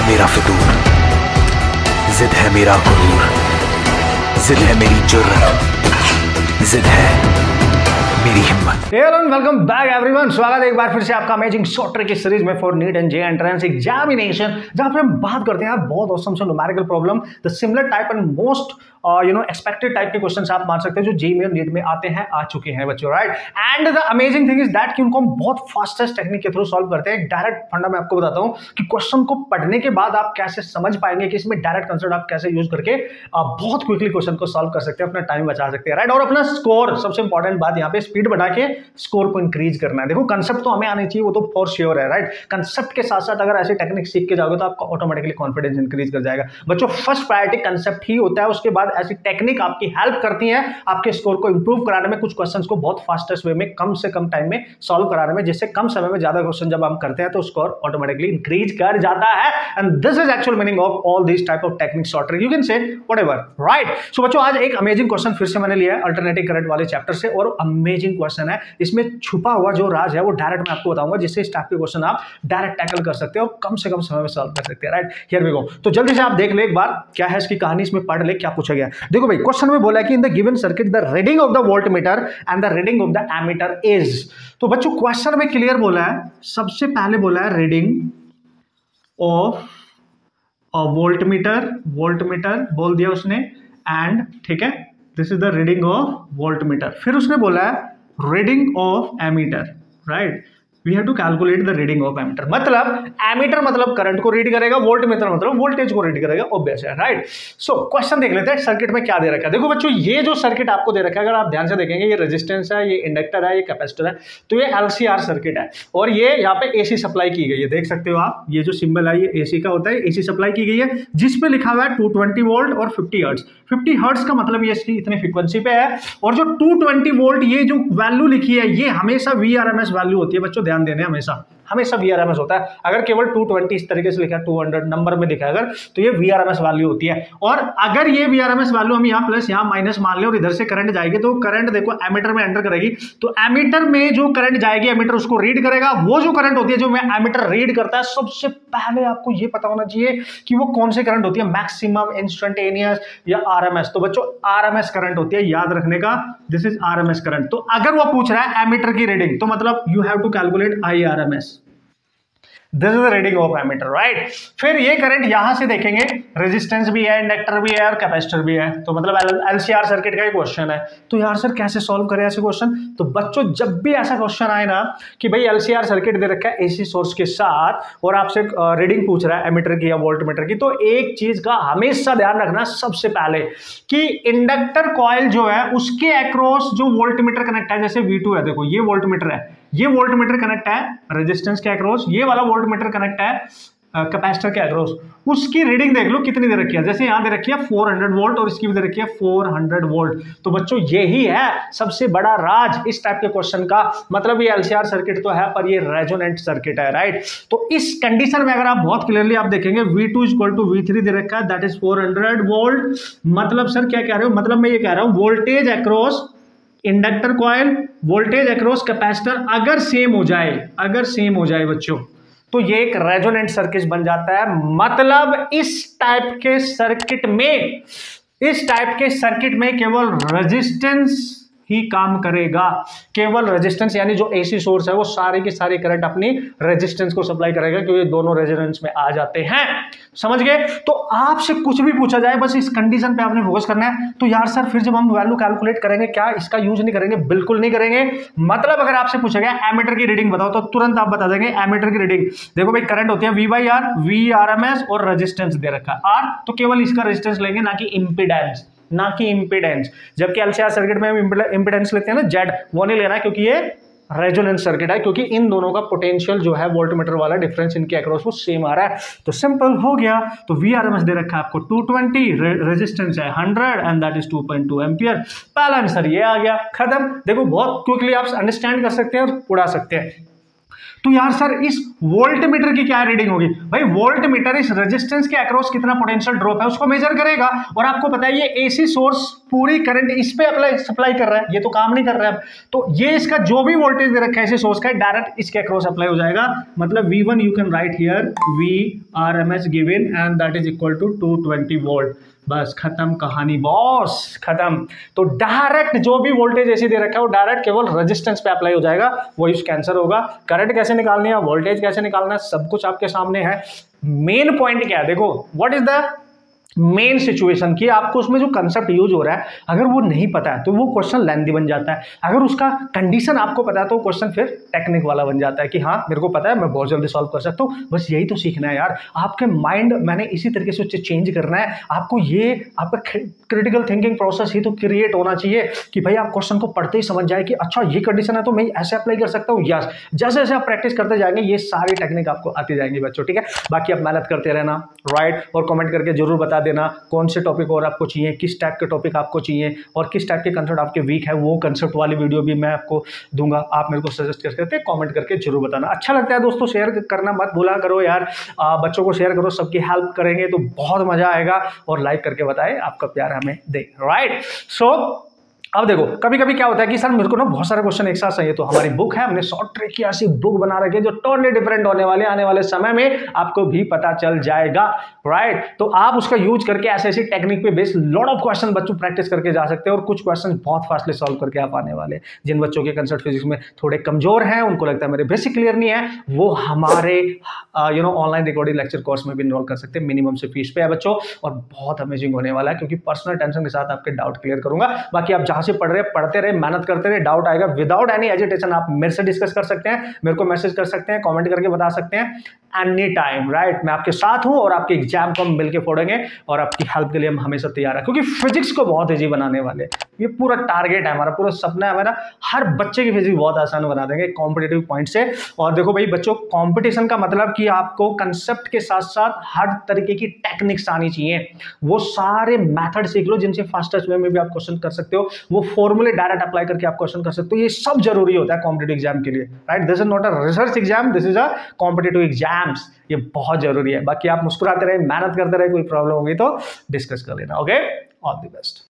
मेरा फितूर, जिद है मेरा गुरूर, जिद है मेरी जुर्रत, जिद है मेरी हिम्मत। वेलकम बैक एवरीवन, स्वागत है एक बार फिर से आपका अमेजिंग शॉर्ट ट्रिक की सीरीज में for neat and J entrance examination, जहां पे हम बात करते हैं बहुत ऑसम से numerical problem, the similar type and most expected type के क्वेश्चंस आप मान सकते हैं जो जी में नीट में आते हैं, आ चुके हैं बच्चों, right. And the amazing thing is that कि उनको हम बहुत फास्टेस्ट टेक्निक के थ्रू सॉल्व करते हैं। डायरेक्ट फंडा मैं आपको बताता हूं कि क्वेश्चन को पढ़ने के बाद आप कैसे समझ पाएंगे कि इसमें डायरेक्ट कंसेप्ट आप कैसे यूज करके बहुत क्विकली क्वेश्चन को सॉल्व कर सकते हैं, अपना टाइम बचा सकते हैं, राइट। और अपना स्कोर, सबसे इंपॉर्टेंट बात यहाँ पे स्पीड बढ़ा के स्कोर को इंक्रीज करना है। देखो कंसेप्ट तो हमें आने चाहिए, वो तो फॉर श्योर है, राइट। कंसेप्ट के साथ साथ अगर ऐसे टेक्निक सीख के जाओगे तो आपका ऑटोमेटिकली कॉन्फिडेंस इंक्रीज कर जाएगा बच्चों। फर्स्ट प्रायोरिटी कंसेप्ट ही होता है, उसके बाद ऐसी टेक्निक आपकी हेल्प करती है आपके स्कोर को इंप्रूव कराने में, कुछ क्वेश्चंस को बहुत फास्टेस्ट वे में कम से कम टाइम में सॉल्व कराने में, जिससे कम समय में ज्यादा क्वेश्चन जब हम करते हैं तो स्कोर ऑटोमेटिकली इंक्रीज कर जाता है। And this is actual meaning of all this type of technique short trick, you can say whatever, right. So बच्चों आज एक अमेजिंग क्वेश्चन फिर से मैंने लिया है अल्टरनेटिव करंट वाले चैप्टर से, और अमेजिंग क्वेश्चन है। इसमें छुपा हुआ जो राज है वो डायरेक्ट मैं आपको बताऊंगा, जिससे इस टाइप के क्वेश्चन आप डायरेक्ट टैकल कर सकते हो और कम से कम समय में सॉल्व कर सकते हैं, राइट। Here we go. तो जल्दी से आप देख ले एक बार क्या है इसकी कहानी, इसमें पढ़ ले क्या पूछा गया। देखो भाई क्वेश्चन में बोला है कि in the given circuit the reading of the voltmeter and the reading of the ammeter is. तो बच्चों क्वेश्चन में क्लियर बोला है, सबसे पहले बोला है रीडिंग ऑफ वोल्टमीटर, वोल्टमीटर बोल दिया उसने, एंड ठीक है this is the reading of voltmeter. फिर उसने बोला है reading of ammeter, right. We have to calculate the reading of ammeter. मतलब एमीटर मतलब करंट को रीड करेगा, वोल्टमीटर मतलब वोल्टेज को रीड करेगा, ऑब्वियस है, राइट। सो क्वेश्चन देख लेते हैं सर्किट में क्या दे रखा है। देखो बच्चों ये जो सर्किट आपको दे रखा है, अगर आप ध्यान से देखेंगे, ये रेजिस्टेंस है, ये इंडक्टर है, ये कैपेसिटर है, तो ये एलसीआर सर्किट है, और ये यहाँ पे एसी सप्लाई की गई है, देख सकते हो आप, ये जो सिंबल है ये एसी का होता है, एसी सप्लाई की गई है, जिसपे लिखा हुआ है 220 वोल्ट और 50 हर्ट्ज। 50 हर्ट्ज का मतलब ये इसकी इतनी फ्रीक्वेंसी पे है, और जो 220 वोल्ट ये जो वैल्यू लिखी है ये हमेशा VRMS वैल्यू होती है बच्चों, ध्यान देने, हमेशा VRMS होता है। अगर केवल 220 इस तरीके से लिखा है, 200 नंबर में लिखा है अगर, तो ये VRMS वैल्यू होती है। और अगर ये VRMS वैल्यू हम यहाँ प्लस यहाँ माइनस मान लें और इधर से करंट जाएगी, तो करंट देखो एमीटर में एंटर करेगी, तो एमीटर में जो करंट जाएगी एमीटर उसको रीड करेगा। वो जो करंट होती है जो एमीटर रीड करता है, सबसे पहले आपको ये पता होना चाहिए कि वो कौन सी करंट होती है, मैक्सिमम, इंस्टेंटेनियस या RMS। तो बच्चों RMS करंट होती है, याद रखने का, दिस इज RMS करंट। तो अगर वो पूछ रहा है एमीटर की रीडिंग, तो मतलब you have to calculate IRMS, this is the reading of ammeter, right. फिर ये करंट यहां से देखेंगे, रेजिस्टेंस भी है, इंडक्टर भी है और कैपेसिटर भी है, तो मतलब एलसीआर सर्किट का ही क्वेश्चन है। तो यार सर कैसे सॉल्व करें ऐसे क्वेश्चन। तो बच्चों जब भी ऐसा क्वेश्चन आए ना कि भाई एलसीआर सर्किट दे रखा है एसी सोर्स के साथ और आपसे रीडिंग पूछ रहा है एमीटर की या वोल्टमीटर की, तो एक चीज का हमेशा ध्यान रखना सबसे पहले कि इंडक्टर कॉइल जो है उसके अक्रॉस जो वोल्टमीटर कनेक्ट है, जैसे V2 है, देखो ये वोल्टमीटर है, ये वोल्टमीटर कनेक्ट है रेजिस्टेंस के अक्रॉस, ये वाला वोल्टमीटर कनेक्ट है कैपेसिटर के अक्रॉस, उसकी रीडिंग देख लो कितनी दे रखी है। जैसे यहां दे रखी है 400 वोल्ट और इसकी भी दे रखी है 400 वोल्ट। तो बच्चों यही है सबसे बड़ा राज इस टाइप के क्वेश्चन का। मतलब ये एलसीआर सर्किट तो है पर ये रेजोनेंट सर्किट है, राइट। तो इस कंडीशन में अगर आप बहुत क्लियरली आप देखेंगे V2 = V3 दे रखा है, दैट इज 400 वोल्ट। मतलब सर क्या कह रहे हो, मतलब मैं ये कह रहा हूं voltage across inductor coil, voltage across capacitor अगर सेम हो जाए बच्चों, तो ये एक रेजोनेंट सर्किट बन जाता है। मतलब इस टाइप के सर्किट में केवल रेजिस्टेंस ही काम करेगा, केवल रेजिस्टेंस, यानी जो एसी सोर्स है वो सारे के सारे करंट अपनी रेजिस्टेंस को सप्लाई करेगा, क्योंकि दोनों रेजोनेंस में आ जाते हैं, समझ गए। तो आपसे कुछ भी पूछा जाए बस इस कंडीशन पे आपने फोकस करना है। तो यार सर फिर जब हम वैल्यू कैलकुलेट करेंगे क्या इसका यूज नहीं करेंगे? बिल्कुल नहीं करेंगे। मतलब अगर आपसे पूछा गया एमीटर की रीडिंग बताओ, तो तुरंत आप बता देंगे एमीटर की रीडिंग। देखो भाई करंट होती है V/R, VRMS और रेजिस्टेंस दे रखा है R, तो केवल इसका रेजिस्टेंस लेंगे, ना कि इंपीडेंस। जबकि एलसीआर सर्किट में हम इंपीडेंस लेते हैं ना Z, वो नहीं लेना क्योंकि ये रेजोनेंस सर्किट है, क्योंकि इन दोनों का पोटेंशियल जो है वोल्टमीटर वाला डिफरेंस इनके अक्रॉस वो सेम आ रहा है। तो सिंपल हो गया। तो VRMS दे रखा है आपको 220, रेजिस्टेंस है 100 एंड दैट इज 2.2 एम्पियर। पहला आंसर ये आ गया, खत्म। देखो बहुत क्विकली आप अंडरस्टैंड कर सकते हैं और उड़ा सकते हैं। तो यार सर इस वोल्ट मीटर की क्या रीडिंग होगी? भाई वोल्ट मीटर इस रेजिस्टेंस के अक्रॉस कितना पोटेंशियल ड्रॉप है उसको मेजर करेगा, और आपको पता है ये एसी सोर्स पूरी करंट इस पे अप्लाई सप्लाई कर रहा है, ये तो काम नहीं कर रहा है अब, तो ये इसका जो भी वोल्टेज दे रखा है इसी सोर्स का डायरेक्ट इसके अक्रॉस अप्लाई हो जाएगा। मतलब V1 you can write here VRMS given and that is equal to 220 volt. बस खत्म कहानी बॉस, खत्म। तो डायरेक्ट जो भी वोल्टेज ऐसी दे रखा है वो डायरेक्ट केवल रेजिस्टेंस पे अप्लाई हो जाएगा, वही उसका आंसर होगा। करंट कैसे निकालनी है, वोल्टेज कैसे निकालना है, सब कुछ आपके सामने है। मेन पॉइंट क्या है देखो, what is the main situation की आपको उसमें जो कंसेप्ट यूज हो रहा है अगर वो नहीं पता है तो वो क्वेश्चन लेंथी बन जाता है। अगर उसका कंडीशन आपको पता है तो क्वेश्चन फिर टेक्निक वाला बन जाता है कि हाँ मेरे को पता है मैं बहुत जल्दी सॉल्व कर सकता हूँ। बस यही तो सीखना है यार, आपके माइंड मैंने इसी तरीके से चेंज करना है आपको। ये आपका क्रिटिकल थिंकिंग प्रोसेस ही तो क्रिएट होना चाहिए कि भाई आप क्वेश्चन को पढ़ते ही समझ जाए कि अच्छा ये कंडीशन है तो मैं ऐसे अप्लाई कर सकता हूँ। यस, जैसे जैसे आप प्रैक्टिस करते जाएंगे ये सारी टेक्निक आपको आती जाएंगी बच्चों, ठीक है। बाकी आप मेहनत करते रहना, राइट, और कमेंट करके जरूर बता देना कौन से टॉपिक और आपको चाहिए, किस टाइप के टॉपिक आपको चाहिए और किस टाइप के कंसेप्ट आपके वीक है, वो कंसेप्ट वाली वीडियो भी मैं आपको दूंगा। आप मेरे को सजेस्ट कर सकते हैं, कमेंट करके जरूर बताना। अच्छा लगता है दोस्तों, शेयर करना मत भूला करो यार, बच्चों को शेयर करो, सबकी हेल्प करेंगे तो बहुत मजा आएगा। और लाइक करके बताएं आपका प्यार हमें दे, राइट। सो अब देखो कभी कभी क्या होता है कि सर मेरे को ना बहुत सारे क्वेश्चन एक साथ चाहिए, तो हमारी बुक है, हमने शॉर्ट ट्रिक की ऐसी बुक बना रखी है जो टोटली डिफरेंट होने वाले आने वाले समय में आपको भी पता चल जाएगा, राइट। तो आप उसका यूज करके ऐसे ऐसी टेक्निक पे बेस्ड लॉट ऑफ क्वेश्चन बच्चों प्रैक्टिस करके जा सकते हैं और कुछ क्वेश्चन बहुत फास्टली सॉल्व करके आप आने वाले। जिन बच्चों के कंसेप्ट फिजिक्स में थोड़े कमजोर हैं, उनको लगता है मेरे बेसिक क्लियर नहीं है, वो हमारे ऑनलाइन रिकॉर्डिंग लेक्चर कोर्स में भी इन्वॉल्व कर सकते हैं। मिनिमम से फीस पे है बच्चों और बहुत अमेजिंग होने वाला है क्योंकि पर्सनल टेंशन के साथ आपके डाउट क्लियर करूंगा। बाकी आप जहां से पढ़ रहे हैं पढ़ते रहे, मेहनत करते रहे, डाउट आएगा विदाउट एनी एजिटेशन आप मेरे से डिस्कस कर सकते हैं, मेरे को मैसेज कर सकते हैं, कमेंट करके बता सकते हैं एनी टाइम, राइट। मैं आपके साथ हूं और आपके एग्जाम को हम मिलकर फोड़ेंगे और आपकी हेल्प के लिए हम हमेशा तैयार है क्योंकि फिजिक्स को बहुत इजी बनाने वाले, ये पूरा टारगेट है हमारा, पूरा सपना है हमारा, हर बच्चे की फिजिक्स बहुत आसान बना देंगे कॉम्पिटेटिव पॉइंट से। और देखो भाई बच्चों, कॉम्पिटिशन का मतलब कि आपको कंसेप्ट के साथ साथ हर तरीके की टेक्निक्स आनी चाहिए, वो सारे मेथड सीख लो जिनसे फास्टेस्ट वे में भी आप क्वेश्चन कर सकते हो, वो फॉर्मूले डायरेक्ट अप्लाई करके आप क्वेश्चन कर सकते हो। ये सब जरूरी होता है कॉम्पिटेटिव एग्जाम के लिए, right. This is not a research exam, this is a competitive exams. ये बहुत जरूरी है। बाकी आप मुस्कुराते रहे, मेहनत करते रहे, कोई प्रॉब्लम होगी तो डिस्कस कर लेना, ओके। All the best.